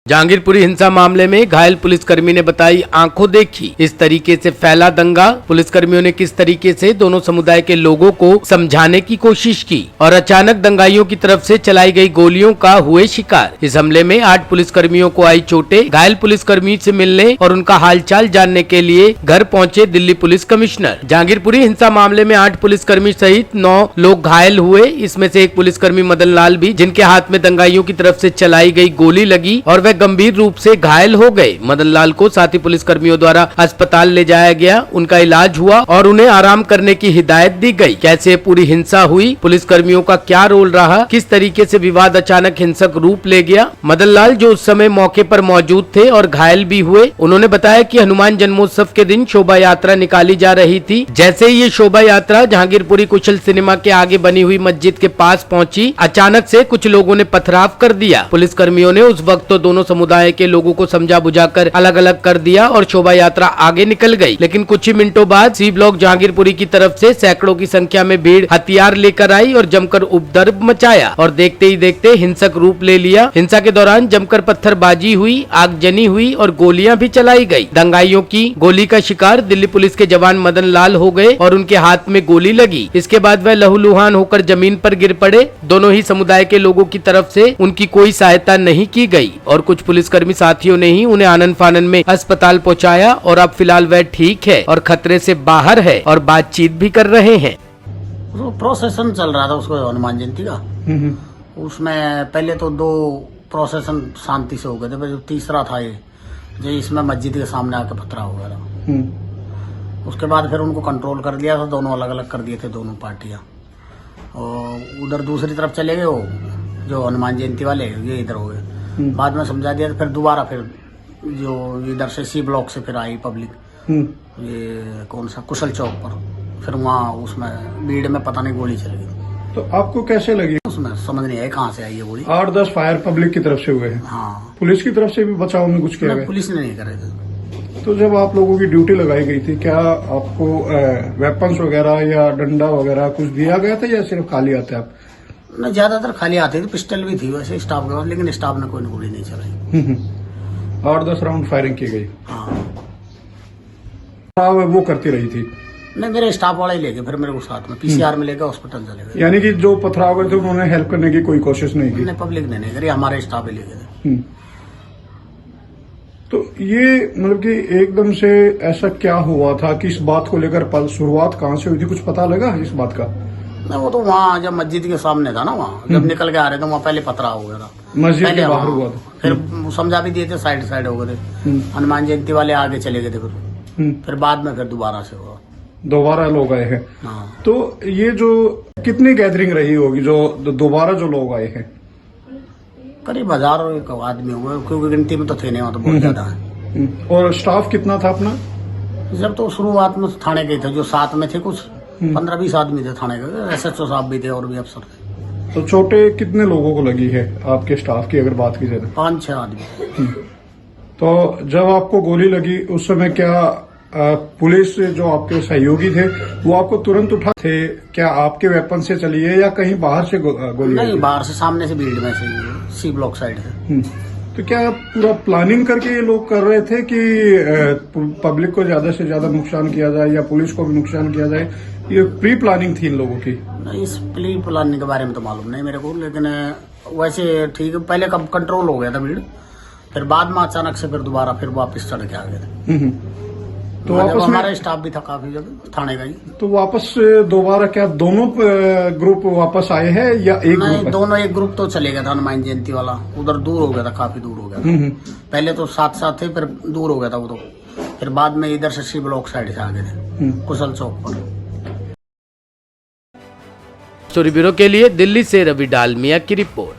जहांगीरपुरी हिंसा मामले में घायल पुलिसकर्मी ने बताई आंखों देखी। इस तरीके से फैला दंगा, पुलिसकर्मियों ने किस तरीके से दोनों समुदाय के लोगों को समझाने की कोशिश की और अचानक दंगाइयों की तरफ से चलाई गई गोलियों का हुए शिकार। इस हमले में 8 पुलिसकर्मियों को आई चोटें। घायल पुलिसकर्मी से मिलने और उनका हालचाल जानने के लिए घर पहुंचे दिल्ली पुलिस कमिश्नर। जहांगीरपुरी हिंसा मामले में 8 पुलिसकर्मी सहित 9 लोग घायल हुए। इसमें से एक पुलिसकर्मी मदन लाल भी, जिनके हाथ में दंगाइयों की तरफ से चलाई गई गोली लगी और वह गंभीर रूप से घायल हो गए। मदन लाल को साथी पुलिसकर्मियों द्वारा अस्पताल ले जाया गया, उनका इलाज हुआ और उन्हें आराम करने की हिदायत दी गई। कैसे पूरी हिंसा हुई, पुलिसकर्मियों का क्या रोल रहा, किस तरीके से विवाद अचानक हिंसक रूप ले गया। मदन लाल, जो उस समय मौके पर मौजूद थे और घायल भी हुए, उन्होंने बताया कि हनुमान जन्मोत्सव के दिन शोभा यात्रा निकाली जा रही थी। जैसे ही ये शोभा यात्रा जहांगीरपुरी कुशल सिनेमा के आगे बनी हुई मस्जिद के पास पहुंची, अचानक से कुछ लोगों ने पथराव कर दिया। पुलिसकर्मियों ने उस वक्त तो दोनों समुदाय के लोगों को समझा बुझाकर अलग अलग कर दिया और शोभा यात्रा आगे निकल गई। लेकिन कुछ ही मिनटों बाद सी ब्लॉक जहांगीरपुरी की तरफ से सैकड़ों की संख्या में भीड़ हथियार लेकर आई और जमकर उपद्रव मचाया और देखते ही देखते हिंसक रूप ले लिया। हिंसा के दौरान जमकर पत्थरबाजी हुई, आगजनी हुई और गोलियां भी चलाई गई। दंगाइयों की गोली का शिकार दिल्ली पुलिस के जवान मदन लाल हो गए और उनके हाथ में गोली लगी। इसके बाद वह लहूलुहान होकर जमीन पर गिर पड़े। दोनों ही समुदाय के लोगों की तरफ से उनकी कोई सहायता नहीं की गई और कुछ पुलिसकर्मी साथियों ने ही उन्हें आनन फानन में अस्पताल पहुंचाया और अब फिलहाल वह ठीक है और खतरे से बाहर है और बातचीत भी कर रहे हैं। प्रोसेसन चल रहा था उसको हनुमान जयंती का। उसमें पहले तो 2 प्रोसेसन शांति से हो गए थे, फिर जो तीसरा था ये जो इसमें मस्जिद के सामने आके पथरा हो गया था। उसके बाद फिर उनको कंट्रोल कर दिया था, दोनों अलग अलग कर दिए थे दोनों पार्टियां। और उधर दूसरी तरफ चले गए वो जो हनुमान जयंती वाले, ये इधर हो गए। बाद में समझा दिया फिर दोबारा फिर जो इधर से सी ब्लॉक से फिर आई पब्लिक, ये कौन सा कुशल चौक पर, फिर वहाँ उसमें भीड़ में पता नहीं गोली चल गई। तो आपको कैसे लगी? उसमें समझ नहीं आया कहाँ से आई ये गोली। 8-10 फायर पब्लिक की तरफ से हुए हैं। हाँ, पुलिस की तरफ से भी बचाव में कुछ किया गया? पुलिस ने नहीं करे थे। तो जब आप लोगों की ड्यूटी लगाई गई थी, क्या आपको वेपन्स वगैरह या डंडा वगैरह कुछ दिया गया था या सिर्फ खाली आते आप? न, ज्यादातर खाली आते थे, पिस्टल भी थी वैसे स्टाफ के पास, लेकिन स्टाफ ने कोई गोली नहीं चलाई। 8-10 राउंड फायरिंग की गई। हाँ, वो करती रही थी? नहीं, मेरे स्टाफ वाला ही ले गए फिर मेरे को साथ में पीसीआर में लेकर हॉस्पिटल चले गए। यानी कि जो पथराव थे उन्होंने हेल्प करने की कोई कोशिश नहीं की? नहीं, पब्लिक ने नहीं करी, हमारे स्टाफ ही ले गए। तो ये मतलब कि एकदम से ऐसा क्या हुआ था कि इस बात को लेकर शुरुआत कहाँ से हुई थी, कुछ पता लगा इस बात का? नहीं, वो तो वहाँ जब मस्जिद के सामने था ना, वहाँ जब निकल के आ रहे थे वहाँ पहले पथराव हो गया था। मस्जिद के बाहर हुआ था? फिर समझा भी दिए थे, साइड हो गए थे। हनुमान जयंती वाले आगे चले गए थे, फिर बाद में फिर दोबारा से हुआ, दोबारा लोग आए हैं। हाँ। तो ये जो कितनी गैदरिंग रही होगी जो दोबारा जो लोग आए हैं? करीब 1000 आदमी हो गए, क्योंकि गिनती में तो थे नहीं, वहाँ तो बहुत ज्यादा है। और स्टाफ कितना था अपना? जब तो शुरुआत में थाने गए थे, जो साथ में थे कुछ 15-20 आदमी थे थाने के, SHO साहब भी थे और भी अफसर थे। तो चोटें कितने लोगों को लगी है आपके स्टाफ की अगर बात की जाए? 5-6 आदमी। तो जब आपको गोली लगी उस समय क्या पुलिस जो आपके सहयोगी थे वो आपको तुरंत उठा थे? क्या आपके वेपन से चली है या कहीं बाहर से गोली? नहीं, बाहर से, सामने से भीड़ में से, सी ब्लॉक साइड से। तो क्या पूरा प्लानिंग करके ये लोग कर रहे थे कि पब्लिक को ज्यादा से ज्यादा नुकसान किया जाए या पुलिस को भी नुकसान किया जाए? ये प्री प्लानिंग थी इन लोगों की? नहीं, इस प्री प्लानिंग के बारे में तो मालूम नहीं मेरे को, लेकिन वैसे ठीक है, पहले कब कंट्रोल हो गया था भीड़, फिर बाद में अचानक से फिर दोबारा फिर वापस चढ़ के आ गए थे। तो वापस हमारा स्टाफ भी था काफी जगह थाने का ही। तो वापस दोबारा क्या दोनों ग्रुप वापस आए हैं या एक नहीं, ग्रुप? दोनों, एक ग्रुप तो चले गया था हनुमान जयंती वाला, उधर दूर हो गया था, काफी दूर हो गया था। पहले तो साथ थे, फिर दूर हो गया था वो तो, फिर बाद में इधर से सी ब्लॉक साइड से आ गए थे, कुशल चौक पर। स्टोरी ब्यूरो के लिए दिल्ली से रवि डालमिया की रिपोर्ट।